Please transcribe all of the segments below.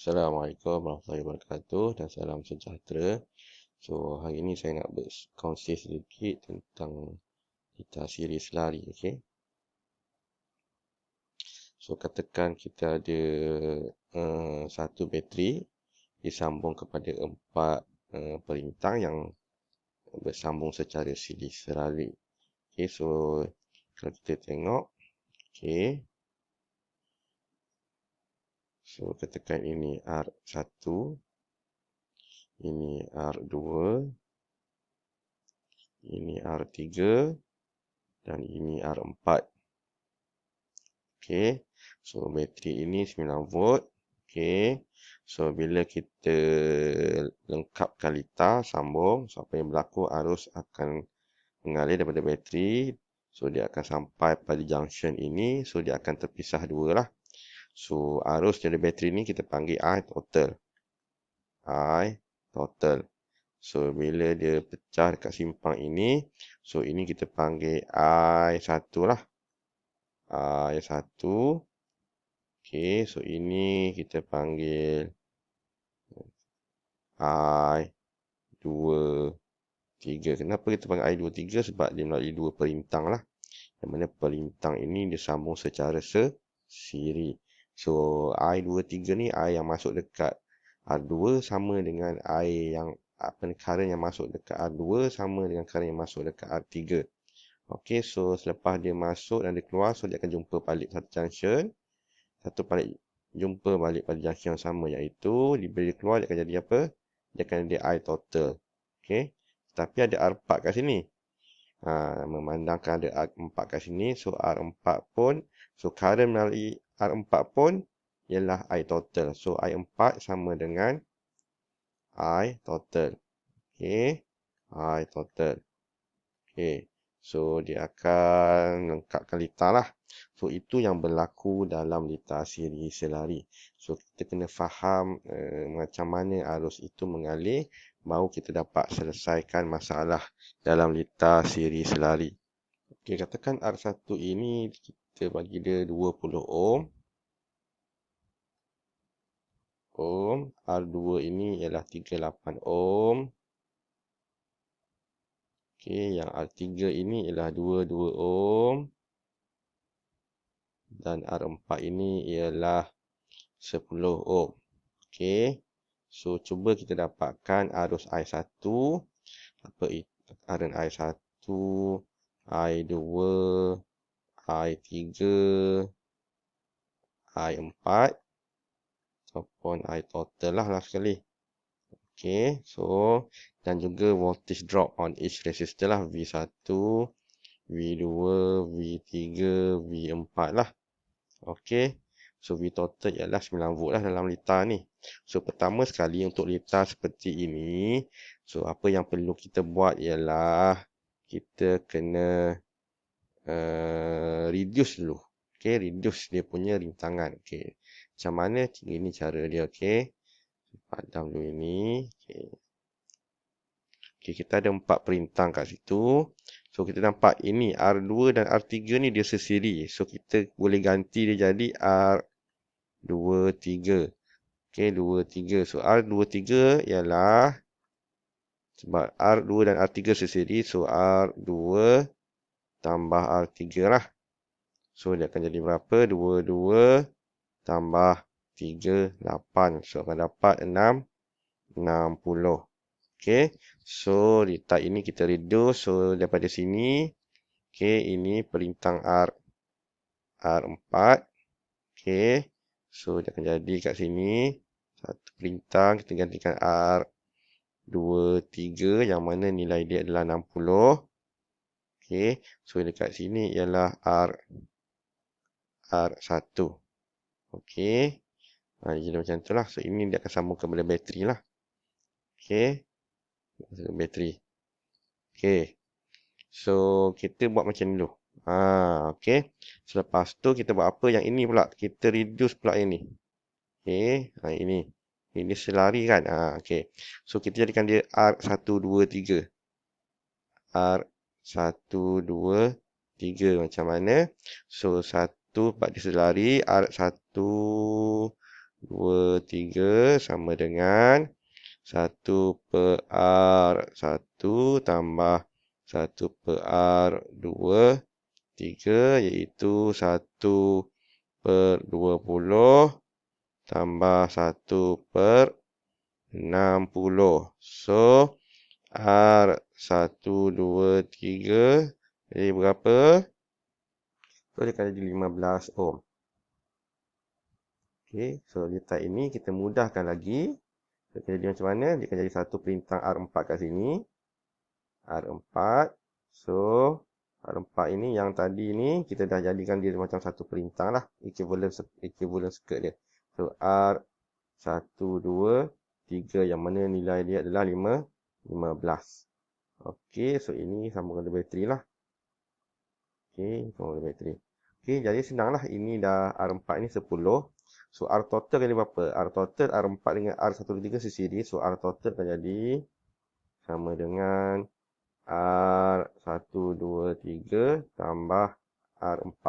Assalamualaikum warahmatullahi wabarakatuh dan salam sejahtera. So, hari ini saya nak berkongsi sedikit tentang kita series lari, okey. So, katakan kita ada satu bateri disambung kepada 4 perintang yang bersambung secara series lari. Okey, so kalau kita tengok, okey. So, katakan ini R1, ini R2, ini R3 dan ini R4. Okey. So bateri ini 9 volt. Okey. So bila kita lengkapkan litar sambung, so apa yang berlaku, arus akan mengalir daripada bateri. So dia akan sampai pada junction ini, so dia akan terpisah dua lah. So arus dari bateri ini kita panggil I total. I total. So bila dia pecah dekat simpang ini, so ini kita panggil I1 lah. I1. Okey, so ini kita panggil I2, 3. Kenapa kita panggil I2, 3? Sebab dia melalui dua perintang lah. Yang mana perintang ini disambung secara siri. So, I2, 3 ni, I yang masuk dekat R2 sama dengan I yang current yang masuk dekat R2 sama dengan current yang masuk dekat R3. Okey, so selepas dia masuk dan dia keluar, so dia akan jumpa balik satu junction. Jumpa balik pada junction yang sama, iaitu bila dia keluar dia akan jadi apa? Dia akan jadi I total. Okey. Tapi ada R4 kat sini. Memandangkan ada R4 kat sini, so R4 pun, so current melalui R4 pun ialah I total. So I4 sama dengan I total. Okey. I total. Okey. So dia akan lengkapkan litar lah. So itu yang berlaku dalam litar siri selari. So kita kena faham macam mana arus itu mengalir, baru kita dapat selesaikan masalah dalam litar siri selari. Okey, katakan R1 ini kita bagi dia 20 ohm. R2 ini ialah 38 ohm. Okey, yang R3 ini ialah 22 ohm. Dan R4 ini ialah 10 ohm. Okey. So cuba kita dapatkan arus I1, apa current I1, I2, I3, I4 ataupun I total lah sekali. Okey, so dan juga voltage drop on each resistor lah, V1, V2, V3, V4 lah. Okey. So V total ialah 9 volt lah dalam litar ni. So pertama sekali untuk litar seperti ini, so apa yang perlu kita buat ialah kita kena reduce dulu. Okey, reduce dia punya rintangan. Okey. Macam mana? Ini cara dia, okey. Padam dulu ini. Okey. Okey, kita ada 4 perintang kat situ. So kita nampak ini R2 dan R3 ni dia sesiri. So kita boleh ganti dia jadi R2, 3. Okey, 2, 3. So R2, 3 ialah sebab R2 dan R3 sesiri. So R2 tambah R3 lah. So dia akan jadi berapa? 22 tambah 3, 8. So akan dapat 6, 60. Okey. So litar ini kita reduce. So daripada sini, okey, ini perintang R4. Okey. So dia akan jadi kat sini satu perintang, kita gantikan R2, 3 yang mana nilai dia adalah 60. Okey. So dekat sini ialah R1. Okey. Jadi macam tu lah. So ini dia akan sambung kepada bateri lah. Okey. Bateri. Okey. So kita buat macam ni dulu. Okey. Selepas tu kita buat apa? Yang ini pula. Kita reduce pula yang ni. Okey. Ini. Ini selari kan? Okey. So kita jadikan dia R1, 2, 3. R1, 2, 3 macam mana? So 1 sebab dia selari. R1, 2, 3 sama dengan 1 per R1 tambah 1 per R2, 3 iaitu 1 per 20 tambah 1 per 60. So, R1, 2, 3 jadi berapa? So, dia akan jadi 15 ohm. Okey, so letak ini kita mudahkan lagi. So, kita jadi macam mana? Dia akan jadi satu perintang R4 kat sini. R4. So, R4 ini yang tadi ni kita dah jadikan dia macam satu perintang lah. Equivalent circuit dia. So, R1, 2, 3 yang mana nilai dia adalah 15. Okey, so ini sambungan bateri lah. Okey, sambungan bateri. Okey, jadi senanglah. Ini dah R4 ni 10. So, R total kali berapa? R total R4 dengan R123 sesiri. So, R total akan jadi sama dengan R1, 2, 3 tambah R4.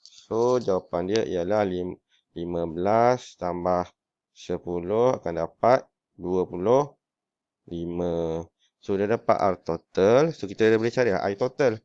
So, jawapan dia ialah 15 tambah 10 akan dapat 25. So, dah dapat R total. So, kita dah boleh cari I total.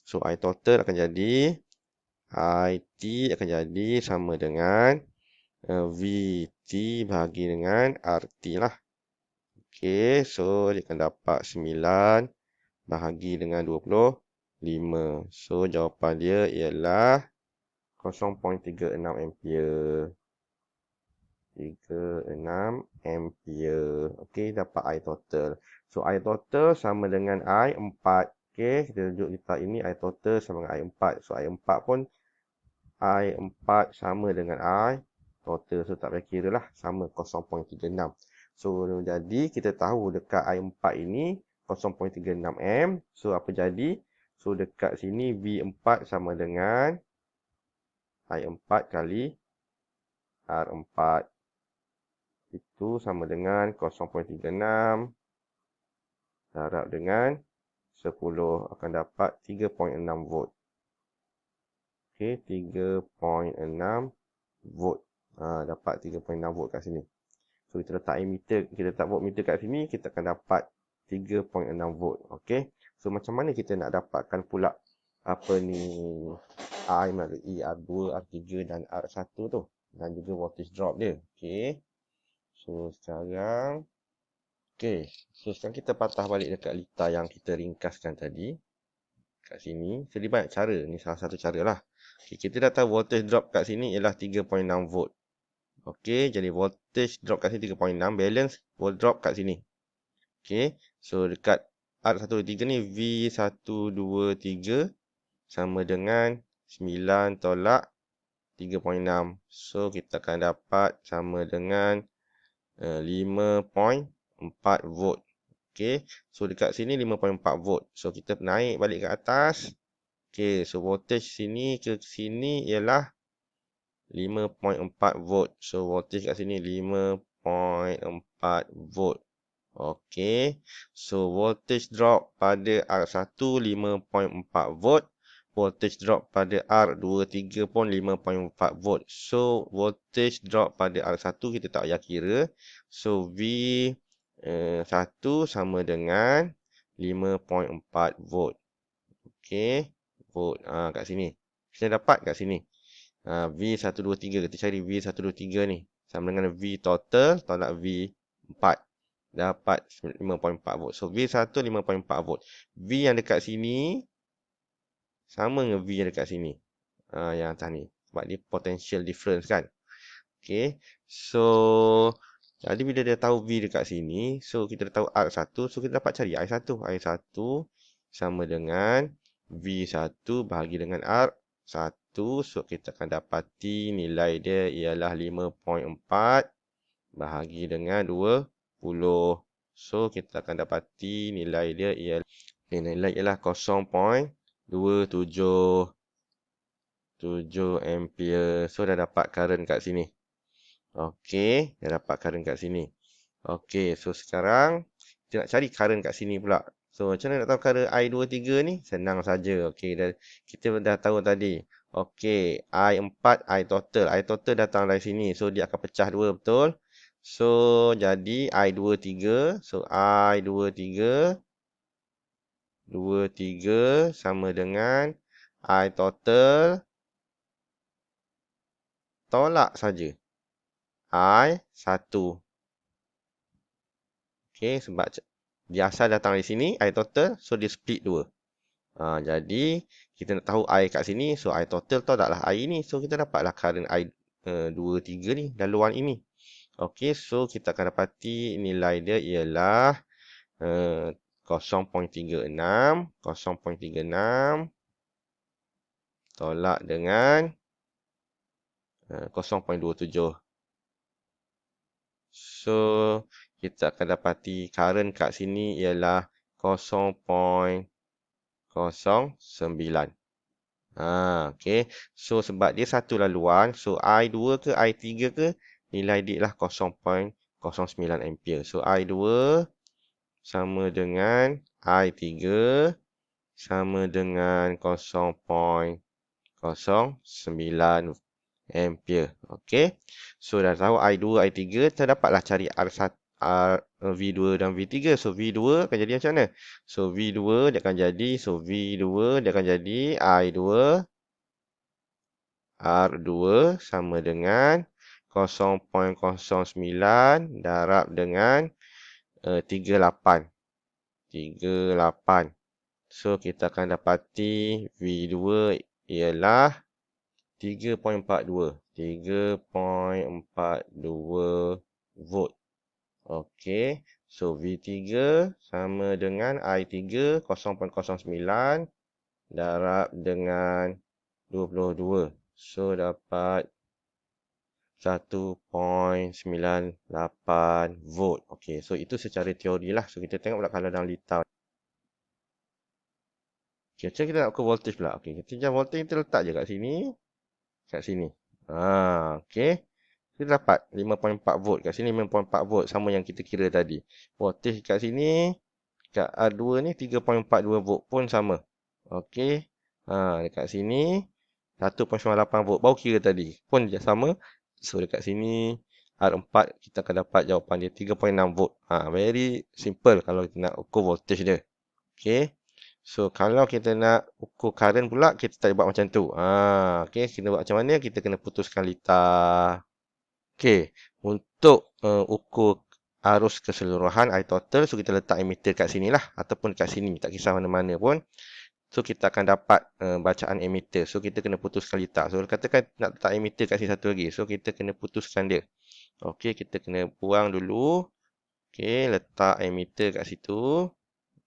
So, I total akan jadi IT akan jadi sama dengan VT bahagi dengan RT lah. Okey, so dia akan dapat 9 bahagi dengan 25. So, jawapan dia ialah 0.36 ampere. 36 ampere. Okey, dapat I total. So, I total sama dengan I 4. Okey, kita tunjuk letak ini I total sama dengan I 4. So, I 4 pun I 4 sama dengan I total. So, tak payah kira lah. Sama 0.36. So, jadi kita tahu dekat I 4 ini 0.36 am. So, apa jadi? So, dekat sini V4 sama dengan I 4 kali R4. Itu sama dengan 0.36 darab dengan 10 akan dapat 3.6 volt. Okey, 3.6 volt. Dapat 3.6 volt kat sini. So, kita letak emitter, kita letak voltmeter kat sini, kita akan dapat 3.6 volt. Okey. So, macam mana kita nak dapatkan pula apa ni I melalui R2, R3 dan R1 tu dan juga voltage drop dia. Okey. So, sekarang sekarang kita patah balik dekat litar yang kita ringkaskan tadi. Kat sini, jadi banyak cara. Ni salah satu cara lah. Okay, kita dah tahu voltage drop kat sini ialah 3.6 volt. Okey, jadi voltage drop kat sini 3.6. Balance volt drop kat sini. Okey, so dekat R123 ni V123 sama dengan 9 tolak 3.6. So, kita akan dapat sama dengan 5.4 volt. Okey, so dekat sini 5.4 volt. So, kita naik balik ke atas. Okey, so voltage sini ke sini ialah 5.4 volt. So, voltage kat sini 5.4 volt. Okey, so voltage drop pada R1 5.4 volt. Voltage drop pada R23 pun 5.4 volt. So, voltage drop pada R1 kita tak payah kira. So, V1 sama dengan 5.4 volt. Okey, volt kat sini. Kita dapat kat sini. V123, kita cari V123 ni. Sama dengan V total tolak V4. Dapat 5.4 volt. So, V1 5.4 volt. V yang dekat sini sama dengan V yang dekat sini. Yang atas ni. Sebab dia potential difference kan. Okay. So, jadi bila dia tahu V dekat sini. So, kita dah tahu R1. So, kita dapat cari I1. I1 sama dengan V1 bahagi dengan R1. So, kita akan dapati nilai dia ialah 5.4 bahagi dengan 20. So, kita akan dapati nilai dia ialah 0.277 ampere. So, dah dapat current kat sini. Okey, dah dapat current kat sini. Okey, so sekarang kita nak cari current kat sini pula. So, macam mana nak tahu kadar I23 ni? Senang saja. Okey, kita dah tahu tadi. Okey, I4, I total. I total datang dari sini. So, dia akan pecah dua, betul? So, jadi I23. So, I23. 23 sama dengan I total. Tolak saja. I1. Okey, sebab dia asal datang dari sini, I total, so dia split 2. Jadi, kita nak tahu I kat sini, so I total tolaklah I ini. So, kita dapatlah current I 23 ni, laluan ini. Okey, so kita akan dapati nilai dia ialah 0.36. 0.36 tolak dengan 0.27. So, kita akan dapati current kat sini ialah 0.09. Okey. So, sebab dia satu laluan, so I2 ke I3 ke, nilai dia ialah 0.09 ampere. So, I2 sama dengan I3 sama dengan 0.09 ampere. Okey. So, dah tahu I2, I3, kita dapatlah cari R1, V2 dan V3. So, V2 akan jadi macam mana? So, V2 dia akan jadi, I2 R2 sama dengan 0.09 darab dengan 38. 38. So, kita akan dapati V2 ialah 3.42. 3.42 volt. Okey. So, V3 sama dengan I3 0.09 darab dengan 22. So, dapat 1.98 volt. Okey, so itu secara teori lah. So, kita tengok pula kalau dalam liter. Okey, macam kita nak ukur voltage pula. Okey, kita jam voltage kita letak je kat sini. Kat sini. Okey. Kita dapat 5.4 volt. Kat sini 5.4 volt. Sama yang kita kira tadi. Voltage kat sini. Kat R2 ni 3.42 volt pun sama. Okey. Dekat sini 1.98 volt. Baru kira tadi. Pun sama. So, dekat sini R4 kita akan dapat jawapan dia 3.6 volt. Very simple kalau kita nak ukur voltage dia. Okey. So, kalau kita nak ukur current pula, kita tak buat macam tu. Okey, kita buat macam mana? Kita kena putuskan litar. Okey, untuk ukur arus keseluruhan I total, so kita letak emitter kat sini lah. Ataupun kat sini, tak kisah mana-mana pun. So, kita akan dapat bacaan emitter. So, kita kena putuskan litar. So, katakan nak letak emitter kat sini satu lagi. So, kita kena putuskan dia. Okey, kita kena buang dulu. Okey, letak emitter kat situ.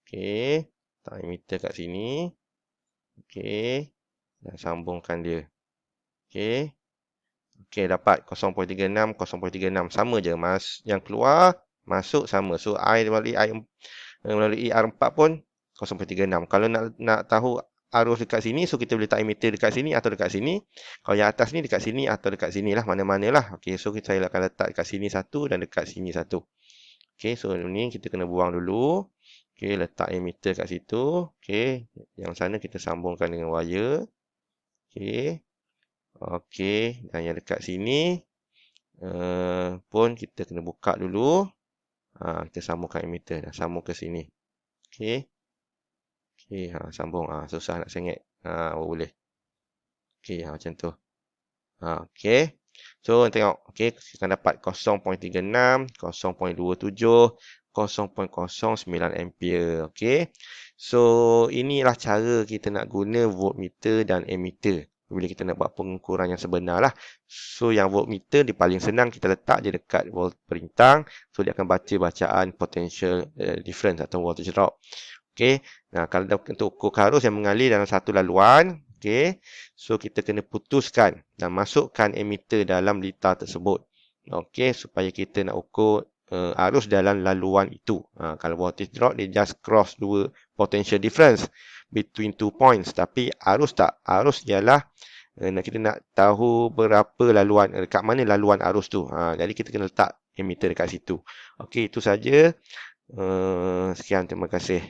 Okey, letak emitter kat sini. Okey, dan sambungkan dia. Okey. Okey, dapat 0.36, 0.36. Sama je. Yang keluar, masuk sama. So, I melalui R4 pun 0.36. Kalau nak tahu arus dekat sini, so kita boleh letak emitter dekat sini atau dekat sini. Kalau yang atas ni dekat sini atau dekat sini lah. Mana-mana lah. Okey, so saya akan letak dekat sini satu dan dekat sini satu. Okey, so ni kita kena buang dulu. Okey, letak emitter kat situ. Okey, yang sana kita sambungkan dengan wire. Okey. Okey, dan yang dekat sini pun kita kena buka dulu. Kita sambungkan emitter. Dah sambung ke sini. Okey. Okey, sambung. Susah nak sengit. Boleh. Okey, macam tu. Okey. So, tengok. Okey, kita akan dapat 0.36, 0.27, 0.09 ampere. Okey. So, inilah cara kita nak guna voltmeter dan emitter. Bila kita nak buat pengukuran yang sebenar lah. So, yang voltmeter dia paling senang. Kita letak je dekat volt perintang. So, dia akan baca bacaan potential difference atau voltage drop. Okey. Nah, kalau untuk ukur arus yang mengalir dalam satu laluan. Okey. So, kita kena putuskan dan masukkan emitter dalam litar tersebut. Okey. Supaya kita nak ukur arus dalam laluan itu. Kalau voltage drop, dia just cross dua potential difference between two points. Tapi arus tak. Arus ialah kita nak tahu berapa laluan, dekat mana laluan arus tu. Jadi, kita kena letak emitter dekat situ. Okey, itu saja. Sekian, terima kasih.